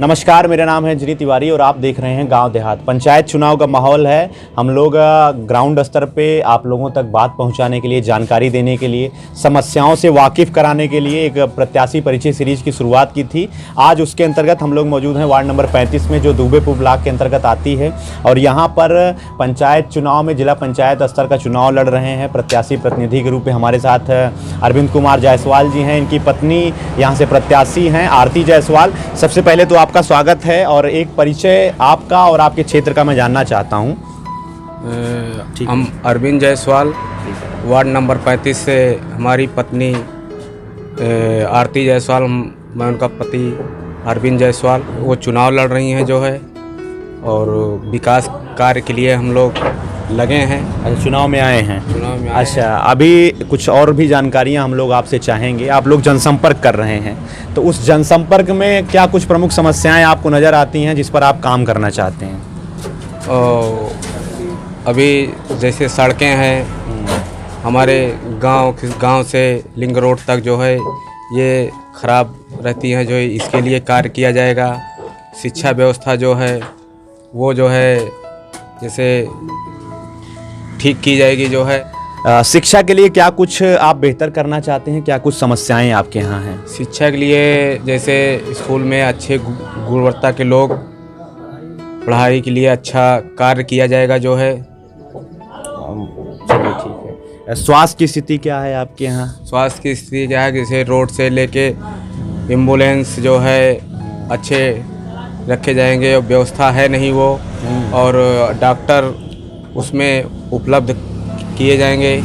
नमस्कार, मेरा नाम है जिनी तिवारी और आप देख रहे हैं गांव देहात। पंचायत चुनाव का माहौल है। हम लोग ग्राउंड स्तर पे आप लोगों तक बात पहुंचाने के लिए, जानकारी देने के लिए, समस्याओं से वाकिफ़ कराने के लिए एक प्रत्याशी परिचय सीरीज की शुरुआत की थी। आज उसके अंतर्गत हम लोग मौजूद हैं वार्ड नंबर 35 में, जो दुबेपुर ब्लॉक के अंतर्गत आती है। और यहाँ पर पंचायत चुनाव में जिला पंचायत स्तर का चुनाव लड़ रहे हैं। प्रत्याशी प्रतिनिधि के रूप में हमारे साथ अरविंद कुमार जायसवाल जी हैं। इनकी पत्नी यहाँ से प्रत्याशी हैं, आरती जायसवाल। सबसे पहले तो आपका स्वागत है और एक परिचय आपका और आपके क्षेत्र का मैं जानना चाहता हूँ। हम अरविंद जायसवाल, वार्ड नंबर 35 से हमारी पत्नी आरती जायसवाल, मैं उनका पति अरविंद जायसवाल, वो चुनाव लड़ रही हैं जो है, और विकास कार्य के लिए हम लोग लगे हैं। अच्छा, चुनाव में आए हैं। चुनाव में आए अच्छा, अभी कुछ और भी जानकारियाँ हम लोग आपसे चाहेंगे। आप लोग जनसंपर्क कर रहे हैं, तो उस जनसंपर्क में क्या कुछ प्रमुख समस्याएं आपको नज़र आती हैं जिस पर आप काम करना चाहते हैं? अभी जैसे सड़कें हैं हमारे गांव से लिंक रोड तक जो है ये ख़राब रहती हैं, जो है इसके लिए कार्य किया जाएगा। शिक्षा व्यवस्था जो है वो जो है जैसे ठीक की जाएगी जो है। शिक्षा के लिए क्या कुछ आप बेहतर करना चाहते हैं? क्या कुछ समस्याएं आपके यहाँ हैं? शिक्षा के लिए जैसे स्कूल में अच्छे गुणवत्ता के लोग, पढ़ाई के लिए अच्छा कार्य किया जाएगा जो है। चलिए, ठीक है। स्वास्थ्य की स्थिति क्या है आपके यहाँ? स्वास्थ्य की स्थिति क्या है, जैसे रोड से लेके एम्बुलेंस जो है अच्छे रखे जाएंगे, व्यवस्था है नहीं वो, और डॉक्टर उसमें उपलब्ध किए जाएंगे।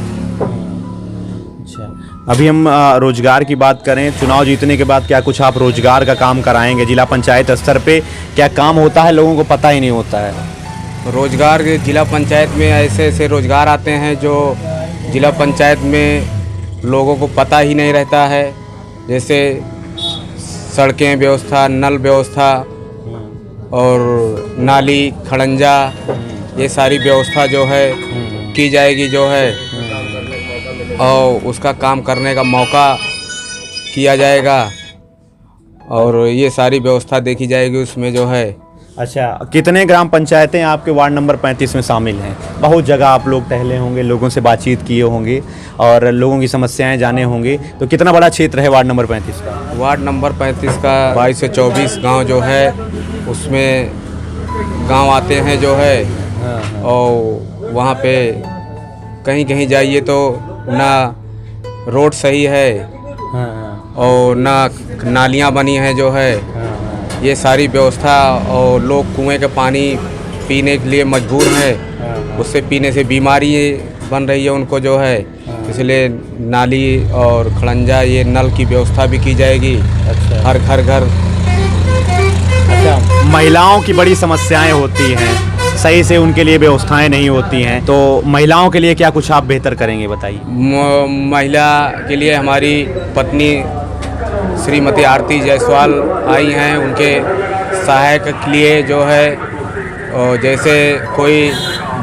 अच्छा, अभी हम रोजगार की बात करें। चुनाव जीतने के बाद क्या कुछ आप रोजगार का काम कराएंगे? जिला पंचायत स्तर पे क्या काम होता है, लोगों को पता ही नहीं होता है। रोजगार के जिला पंचायत में ऐसे ऐसे रोजगार आते हैं जो जिला पंचायत में लोगों को पता ही नहीं रहता है, जैसे सड़कें व्यवस्था, नल व्यवस्था और नाली खड़ंजा, ये सारी व्यवस्था जो है की जाएगी जो है, और उसका काम करने का मौका किया जाएगा, और ये सारी व्यवस्था देखी जाएगी उसमें जो है। अच्छा, कितने ग्राम पंचायतें आपके वार्ड नंबर 35 में शामिल हैं? बहुत जगह आप लोग टहले होंगे, लोगों से बातचीत किए होंगे और लोगों की समस्याएं जाने होंगे, तो कितना बड़ा क्षेत्र है वार्ड नंबर 35 का? वार्ड नंबर 35 का 22 से 24 गांव जो है, उसमें गांव आते हैं जो है। और वहाँ पे कहीं कहीं जाइए तो ना रोड सही है और ना नालियाँ बनी हैं जो है। ये सारी व्यवस्था, और लोग कुएं का पानी पीने के लिए मजबूर हैं, उससे पीने से बीमारी बन रही है उनको जो है, इसलिए नाली और खड़ंजा, ये नल की व्यवस्था भी की जाएगी। अच्छा। हर घर। अच्छा, महिलाओं की बड़ी समस्याएं होती हैं, सही से उनके लिए व्यवस्थाएं नहीं होती हैं, तो महिलाओं के लिए क्या कुछ आप बेहतर करेंगे, बताइए। महिला के लिए हमारी पत्नी श्रीमती आरती जायसवाल आई हैं, उनके सहायक के लिए जो है, और जैसे कोई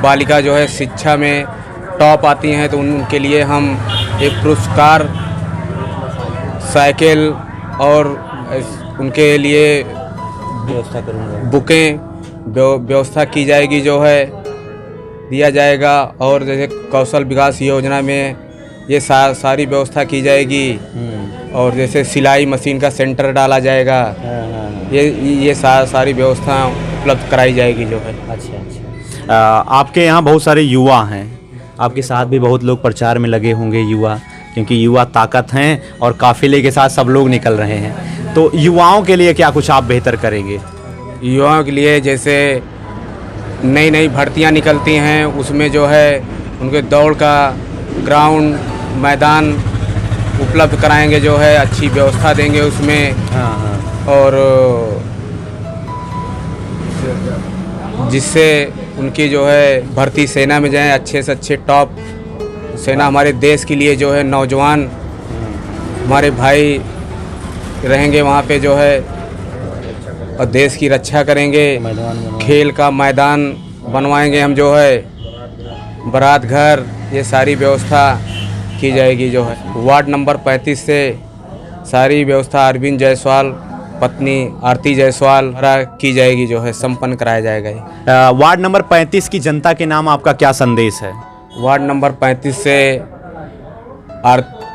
बालिका जो है शिक्षा में टॉप आती हैं तो उनके लिए हम एक पुरस्कार, साइकिल और उनके लिए व्यवस्था करूँगा, बुकें व्यवस्था की जाएगी जो है, दिया जाएगा। और जैसे कौशल विकास योजना में ये सारी व्यवस्था की जाएगी, और जैसे सिलाई मशीन का सेंटर डाला जाएगा। ये सारी व्यवस्था उपलब्ध कराई जाएगी जो है। अच्छा। आपके यहाँ बहुत सारे युवा हैं, आपके साथ भी बहुत लोग प्रचार में लगे होंगे युवा, क्योंकि युवा ताकत हैं और काफिले के साथ सब लोग निकल रहे हैं, तो युवाओं के लिए क्या कुछ आप बेहतर करेंगे? युवाओं के लिए जैसे नई नई भर्तियां निकलती हैं, उसमें जो है उनके दौड़ का ग्राउंड, मैदान उपलब्ध कराएंगे जो है, अच्छी व्यवस्था देंगे उसमें। और जिससे उनकी जो है भर्ती सेना में जाएं, अच्छे से अच्छे टॉप सेना, हमारे देश के लिए जो है नौजवान हमारे भाई रहेंगे वहाँ पे जो है, और देश की रक्षा करेंगे। खेल का मैदान बनवाएंगे हम जो है, बारात घर, ये सारी व्यवस्था की जाएगी जो है। वार्ड नंबर 35 से सारी व्यवस्था अरविंद जायसवाल पत्नी आरती जायसवाल द्वारा की जाएगी, जो है संपन्न कराया जाएगा ये। वार्ड नंबर 35 की जनता के नाम आपका क्या संदेश है? वार्ड नंबर 35 से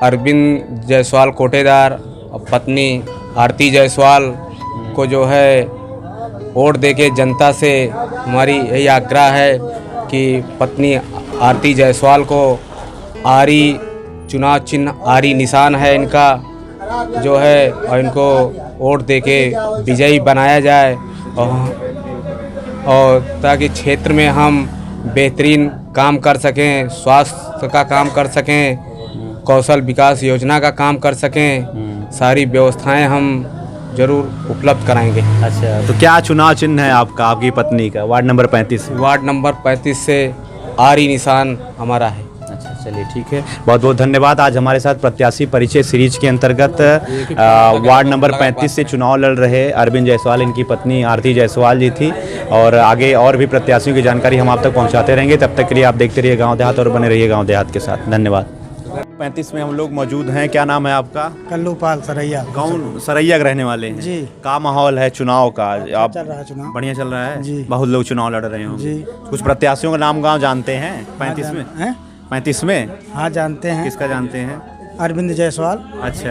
अरविंद जायसवाल कोटेदार और पत्नी आरती जायसवाल को जो है वोट देके जनता से हमारी यही आग्रह है कि पत्नी आरती जायसवाल को आरी चुनाव चिन्ह आरी निशान है इनका जो है, और इनको वोट देके विजयी बनाया जाए और ताकि क्षेत्र में हम बेहतरीन काम कर सकें, स्वास्थ्य का काम कर सकें, कौशल विकास योजना का काम कर सकें, सारी व्यवस्थाएं हम जरूर उपलब्ध कराएंगे। अच्छा, तो क्या चुनाव चिन्ह है आपका, आपकी पत्नी का, वार्ड नंबर 35? वार्ड नंबर 35 से आरी निशान हमारा है। अच्छा, चलिए ठीक है, बहुत बहुत धन्यवाद। आज हमारे साथ प्रत्याशी परिचय सीरीज के अंतर्गत वार्ड नंबर 35 से चुनाव लड़ रहे अरविंद जायसवाल, इनकी पत्नी आरती जायसवाल जी थी, और आगे और भी प्रत्याशियों की जानकारी हम आप तक पहुंचाते रहेंगे। तब तक के लिए आप देखते रहिए गांव देहात और बने रहिए गांव देहात के साथ। धन्यवाद। 35 में हम लोग मौजूद हैं। क्या नाम है आपका? कल्लूपाल सरैया। गाँव सरैया के रहने वाले हैं जी। का माहौल है चुनाव का? आप चल रहा है चुनाव? बढ़िया चल रहा है जी। बहुत लोग चुनाव लड़ रहे होंगे जी। कुछ प्रत्याशियों का नाम गांव जानते हैं 35 में? हैं? 35 में हाँ जानते हैं। किसका जानते हैं? अरविंद जायसवाल। अच्छा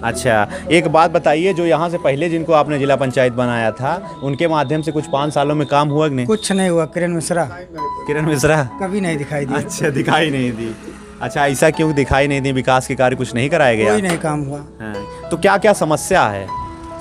अच्छा, एक बात बताइए, जो यहाँ से पहले जिनको आपने जिला पंचायत बनाया था, उनके माध्यम से कुछ 5 सालों में काम हुआ कि नहीं? कुछ नहीं हुआ। किरण मिश्रा किरण मिश्रा कभी नहीं दिखाई दी। अच्छा, दिखाई नहीं दी। अच्छा, ऐसा क्यों दिखाई नहीं दी? विकास के कार्य कुछ नहीं कराए गया? कोई नहीं काम हुआ। हाँ। तो क्या क्या समस्या है?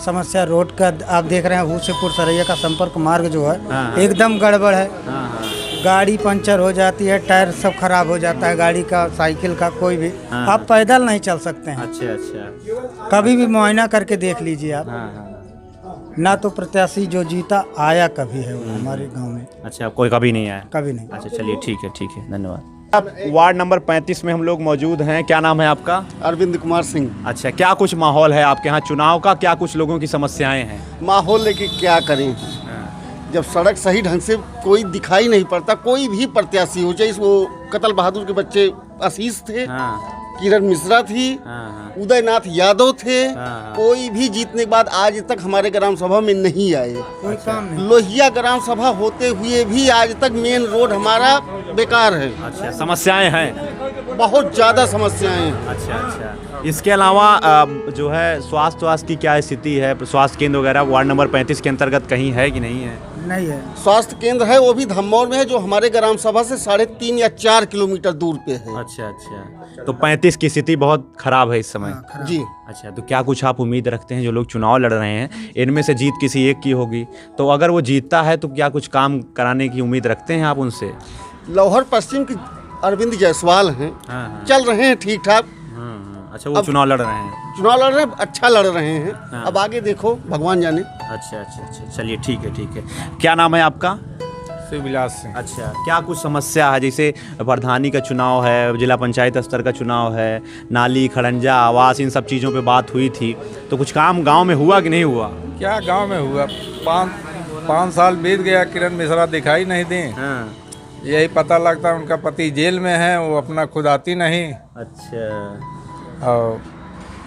समस्या रोड का आप देख रहे हैं, हुसेपुर सरैया का संपर्क मार्ग जो है हाँ। एकदम गड़बड़ है। हाँ हाँ। गाड़ी पंचर हो जाती है, टायर सब खराब हो जाता है, गाड़ी का, साइकिल का, कोई भी। हाँ। आप पैदल नहीं चल सकते हैं। अच्छा अच्छा। कभी भी मुआयना करके देख लीजिए आप। हाँ हाँ। ना तो प्रत्याशी जो जीता आया कभी है हमारे गांव में। अच्छा, कोई कभी नहीं आया? कभी नहीं। अच्छा, चलिए ठीक है, धन्यवाद। अब वार्ड नंबर 35 में हम लोग मौजूद हैं। क्या नाम है आपका? अरविंद कुमार सिंह। अच्छा, क्या कुछ माहौल है आपके यहाँ चुनाव का? क्या कुछ लोगों की समस्याएं हैं? माहौल लेके क्या करें, जब सड़क सही ढंग से कोई दिखाई नहीं पड़ता। कोई भी प्रत्याशी हो, चाहे वो कतल बहादुर के बच्चे आशीष थे, हाँ किरण मिश्रा थी, हाँ उदयनाथ यादव थे, हाँ। कोई भी जीतने के बाद आज तक हमारे ग्राम सभा में नहीं आए। कोई काम नहीं। लोहिया ग्राम सभा होते हुए भी आज तक मेन रोड हमारा बेकार है। अच्छा, समस्याएं हैं? बहुत ज़्यादा समस्याएं हैं। अच्छा अच्छा। इसके अलावा जो है स्वास्थ्य की क्या स्थिति है? स्वास्थ्य केंद्र वगैरह वार्ड नंबर 35 के अंतर्गत कहीं है कि नहीं है? नहीं है। स्वास्थ्य केंद्र है, वो भी धमौर में है, जो हमारे ग्राम सभा से 3.5 या 4 किलोमीटर दूर पे है। अच्छा अच्छा। तो 35 की स्थिति बहुत खराब है इस समय? जी। अच्छा, तो क्या कुछ आप उम्मीद रखते हैं, जो लोग चुनाव लड़ रहे हैं इनमें से जीत किसी एक की होगी, तो अगर वो जीतता है तो क्या कुछ काम कराने की उम्मीद रखते हैं आप उनसे? लौहर पश्चिम के अरविंद जायसवाल हैं, हाँ। चल रहे हैं ठीक ठाक। अच्छा, वो चुनाव लड़ रहे हैं? चुनाव लड़ रहे हैं, अच्छा लड़ रहे हैं। हाँ। अब आगे देखो, भगवान जाने। अच्छा अच्छा अच्छा, चलिए ठीक है। क्या नाम है आपका? शिवविलास सिंह। अच्छा, क्या कुछ समस्या है? जैसे प्रधानी का चुनाव है, जिला पंचायत स्तर का चुनाव है, नाली, खड़ंजा, आवास, इन सब चीज़ों पे बात हुई थी, तो कुछ काम गांव में हुआ कि नहीं हुआ? क्या गांव में हुआ? 5 साल बीत गया, किरण मिश्रा दिखाई नहीं दी। हाँ। यही पता लगता है उनका पति जेल में है, वो अपना खुद आती नहीं। अच्छा, और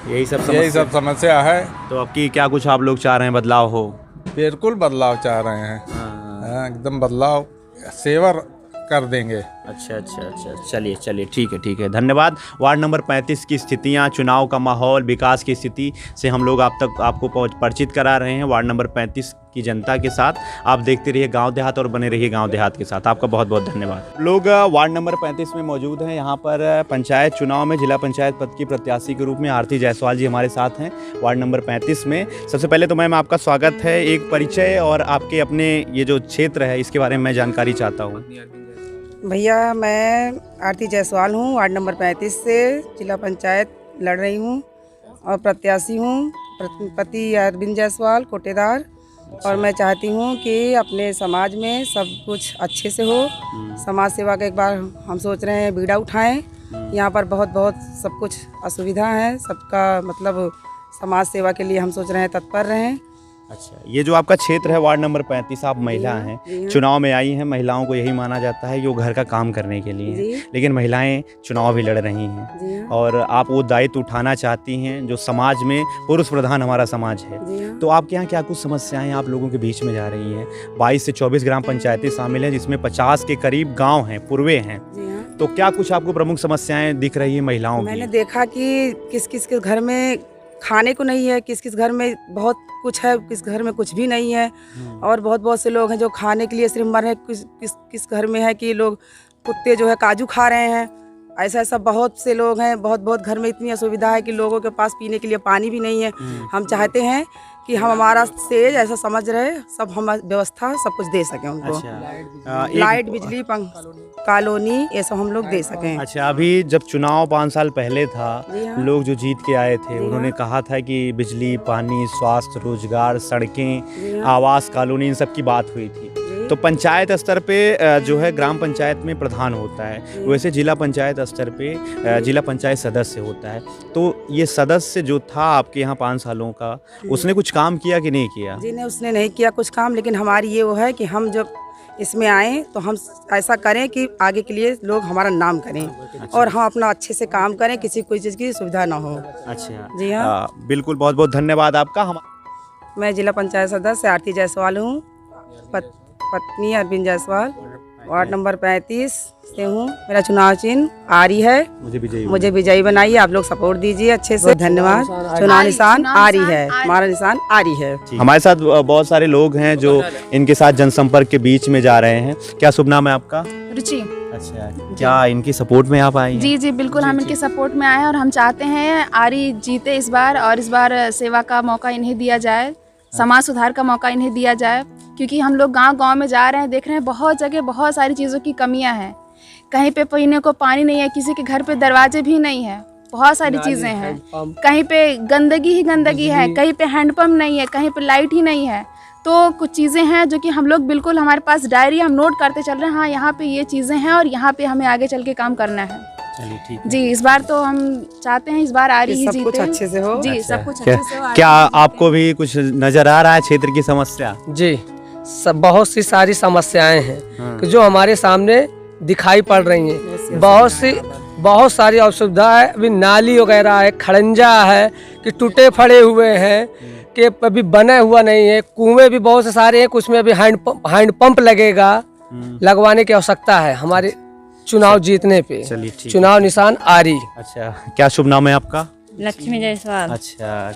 यही सब समस्या है। तो अब की क्या कुछ आप लोग चाह रहे हैं बदलाव हो? बिल्कुल बदलाव चाह रहे हैं। हाँ, एकदम बदलाव, सेवर कर देंगे। अच्छा अच्छा अच्छा, चलिए ठीक है, धन्यवाद। वार्ड नंबर 35 की स्थितियां, चुनाव का माहौल, विकास की स्थिति से हम लोग आपको परिचित करा रहे हैं वार्ड नंबर 35 की जनता के साथ। आप देखते रहिए गांव देहात और बने रहिए गांव देहात के साथ। आपका बहुत बहुत धन्यवाद। लोग वार्ड नंबर 35 में मौजूद हैं। यहाँ पर पंचायत चुनाव में जिला पंचायत पद की प्रत्याशी के रूप में आरती जायसवाल जी हमारे साथ हैं वार्ड नंबर 35 में। सबसे पहले तो मैम आपका स्वागत है। एक परिचय और आपके अपने ये जो क्षेत्र है इसके बारे में मैं जानकारी चाहता हूँ। भैया, मैं आरती जायसवाल हूँ, वार्ड नंबर 35 से जिला पंचायत लड़ रही हूँ और प्रत्याशी हूँ। पति अरविंद जायसवाल कोटेदार। और मैं चाहती हूँ कि अपने समाज में सब कुछ अच्छे से हो। समाज सेवा का एक बार हम सोच रहे हैं बीड़ा उठाएं। यहाँ पर बहुत सब कुछ असुविधा है, सबका मतलब समाज सेवा के लिए हम सोच रहे हैं तत्पर रहें। अच्छा, ये जो आपका क्षेत्र है वार्ड नंबर 35, आप महिला हैं, चुनाव में आई हैं। महिलाओं को यही माना जाता है कि वो घर का काम करने के लिए हैं, लेकिन महिलाएं चुनाव भी लड़ रही हैं और आप वो दायित्व उठाना चाहती हैं जो समाज में पुरुष प्रधान हमारा समाज है। तो आपके यहाँ क्या कुछ समस्याएं आप लोगों के बीच में जा रही हैं? 22 से 24 ग्राम पंचायतें शामिल हैं, जिसमें 50 के करीब गाँव हैं, पूर्वे हैं। तो क्या कुछ आपको प्रमुख समस्याएं दिख रही है महिलाओं की? मैंने देखा कि किस किस के घर में खाने को नहीं है, किस किस घर में बहुत कुछ है, किस घर में कुछ भी नहीं है। और बहुत बहुत से लोग हैं जो खाने के लिए सिर्फ मर हैं। किस घर में है कि लोग कुत्ते जो है काजू खा रहे हैं। ऐसा ऐसा बहुत से लोग हैं। बहुत बहुत घर में इतनी असुविधा है कि लोगों के पास पीने के लिए पानी भी नहीं है। हम चाहते हैं कि हम हमारा सेज ऐसा समझ रहे सब हम व्यवस्था सब कुछ दे सकें उनको। अच्छा, लाइट, बिजली, कॉलोनी ये सब हम लोग दे सकें। अच्छा, अभी जब चुनाव 5 साल पहले था, लोग जो जीत के आए थे उन्होंने कहा था कि बिजली, पानी, स्वास्थ्य, रोजगार, सड़कें, आवास, कॉलोनी, इन सब की बात हुई थी। तो पंचायत स्तर पे जो है ग्राम पंचायत में प्रधान होता है, वैसे जिला पंचायत स्तर पे जिला पंचायत सदस्य होता है। तो ये सदस्य जो था आपके यहाँ 5 सालों का, उसने कुछ काम किया कि नहीं किया? जी नहीं, उसने नहीं किया कुछ काम, लेकिन हमारी ये वो है कि हम जब इसमें आए तो हम ऐसा करें कि आगे के लिए लोग हमारा नाम करें। अच्छा। और हम अपना अच्छे से काम करें, किसी कोई चीज़ की सुविधा ना हो। अच्छा जी हाँ, बिल्कुल, बहुत बहुत धन्यवाद आपका। मैं जिला पंचायत सदस्य आरती जायसवाल हूँ, पत्नी अरविंद जायसवाल, वार्ड नंबर 35 से हूँ। मेरा चुनाव चिन्ह आरी है। मुझे विजयी बनाइए, आप लोग सपोर्ट दीजिए अच्छे से। धन्यवाद। चुनाव निशान आरी है, हमारा निशान आरी है। हमारे साथ बहुत सारे लोग हैं जो इनके साथ जनसंपर्क के बीच में जा रहे हैं। क्या शुभ नाम है आपका? रुचि। अच्छा, क्या इनकी सपोर्ट में आप आए हैं? जी जी बिल्कुल, हम इनके सपोर्ट में आए हैं और हम चाहते हैं आरी जीते इस बार, और इस बार सेवा का मौका इन्हें दिया जाए, समाज सुधार का मौका इन्हें दिया जाए। क्योंकि हम लोग गांव-गांव में जा रहे हैं, देख रहे हैं बहुत जगह बहुत सारी चीज़ों की कमियां हैं। कहीं पे पीने को पानी नहीं है, किसी के घर पे दरवाजे भी नहीं है, बहुत सारी चीज़ें हैं। कहीं पे गंदगी ही गंदगी है, कहीं पे हैंडपम्प नहीं है, कहीं पे लाइट ही नहीं है। तो कुछ चीज़ें हैं जो कि हम लोग बिल्कुल, हमारे पास डायरी हम नोट करते चल रहे हैं, हाँ यहाँ पे ये चीज़ें हैं और यहाँ पे हमें आगे चल के काम करना है। चलिए ठीक है। जी, इस बार तो हम चाहते हैं इस बार आ रही ही जीते, सब कुछ अच्छे से हो। जी, अच्छा, सब कुछ अच्छे से हो। क्या आपको भी कुछ नजर आ रहा है क्षेत्र की समस्या? जी, सब बहुत सी सारी समस्याएं हैं कि जो हमारे सामने दिखाई पड़ रही हैं। बहुत सारी असुविधा है। अभी नाली वगैरह है, खड़ंजा है कि टूटे फड़े हुए हैं, कि अभी बना हुआ नहीं है। कुएं भी बहुत से सारे हैं, कुछ में अभी हैंडपंप लगेगा, लगवाने की आवश्यकता है हमारे चुनाव जीतने पे। चलिए ठीक। चुनाव निशान आरी। अच्छा, क्या शुभ नाम है आपका? लक्ष्मी जायसवाल। अच्छा,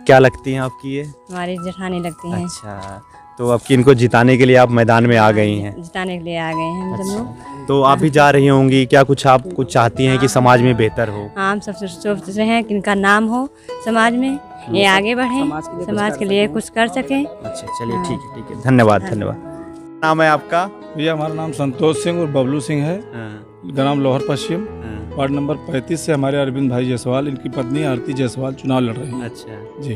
क्या लगती हैं आपकी ये? हमारी जेठानी लगती हैं। अच्छा, तो अब इनको जिताने के लिए आप मैदान में आ गई हैं? जिताने के लिए आ गए हैं हम सब लोग। अच्छा, तो आप भी जा रही होंगी, क्या कुछ आप कुछ चाहती हैं कि समाज में बेहतर हो? हाँ, हम सब सोच रहे हैं कि इनका नाम हो समाज में, ये आगे बढ़े, समाज के लिए कुछ कर सकें। अच्छा, चलिए ठीक है, धन्यवाद। नाम है आपका? भैया हमारा नाम संतोष सिंह और बबलू सिंह है, ग्राम लोहर पश्चिम, वार्ड नंबर 35 से हमारे अरविंद भाई जायसवाल, इनकी पत्नी आरती जायसवाल चुनाव लड़ रही हैं। अच्छा जी,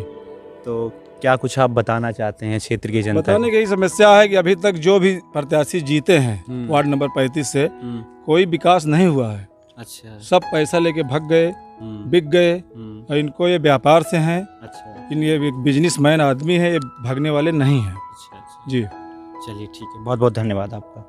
तो क्या कुछ आप बताना चाहते हैं क्षेत्र की जनता? बताने की यही समस्या है कि अभी तक जो भी प्रत्याशी जीते हैं वार्ड नंबर 35 से, कोई विकास नहीं हुआ है। अच्छा, सब पैसा लेके भग गए, बिक गए, और इनको ये व्यापार से हैं। अच्छा, इन ये बिजनेसमैन आदमी है, ये भागने वाले नहीं हैं। अच्छा, जी, चलिए ठीक है, बहुत बहुत धन्यवाद आपका।